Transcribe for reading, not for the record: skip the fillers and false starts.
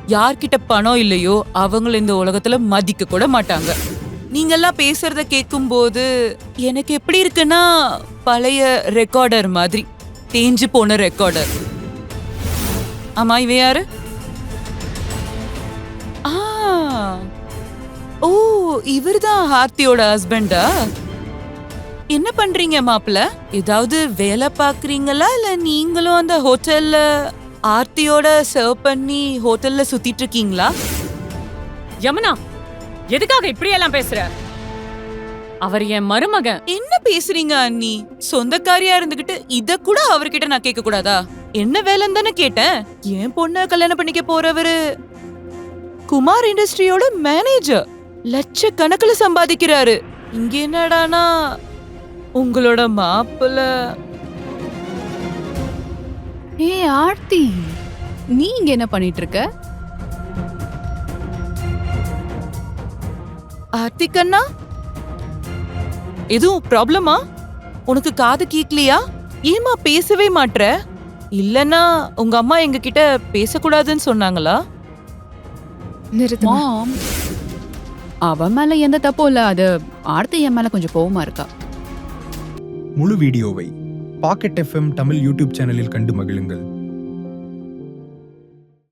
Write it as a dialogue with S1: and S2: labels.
S1: யார்கிட்ட பணம் இல்லையோ அவங்கள இந்த உலகத்துல மதிக்க கூட மாட்டாங்க. நீங்கெல்லாம் பேசுறத கேட்கும்போது எனக்கு எப்படி இருக்குன்னா, பழைய ரெக்கார்டர் மாதிரி, தேஞ்சு போன ரெக்கார்டர். ஆமா, இவ யாரு? ஆ, ஓ, இவர்தான் ஆர்த்தியோட ஹஸ்பண்டா? என்ன பண்றீங்க மாப்பிள்ள? ஏதாவது வேலை பாக்குறீங்களா இல்ல நீங்களும் அந்த ஹோட்டல்ல ஆர்த்தியோட சர்வ் பண்ணி ஹோட்டல்ல சுத்திட்டு இருக்கீங்களா?
S2: யமுனா, எதுக்காக இப்படி எல்லாம் பேசுற? அவர் என் மருமகன்.
S1: என்ன பேசுறீங்க அண்ணி? சொந்தக்காரியா இருந்துகிட்டு இத கூட அவர்கிட்ட நான் கேட்க கூடாதா? என்ன வேலைன்னு தானே கேட்டேன். என் பொண்ண கல்யாணம் பண்ணிக்க போறவரு குமார் இண்டஸ்ட்ரியோட மேனேஜர், லட்சக்கணக்கில் சம்பாதிக்கிறாரு. இங்க என்னடானா உங்களோட மாப்பிள்ள.
S3: ஏய் ஆர்த்தி, நீ இங்க என்ன பண்ணிட்டு இருக்க?
S1: ஆர்த்திகண்ணா, எதுவும் ப்ராப்ளமா? உனக்கு காது கேக்கலையா? ஏமா பேசவே மாட்ற? இல்லனா உங்க அம்மா எங்க கிட்ட பேசக்கூடாதுன்னு சொன்னாங்களா?
S3: மாம், அவ மேல எந்த தப்பும் இல்ல. அது ஆர்த்தி என் மேல கொஞ்சம் கோவமா இருக்கா.
S4: முழு வீடியோவை பாக்கெட் FM தமிழ் யூடியூப் சேனலில் கண்டு மகிழுங்கள்.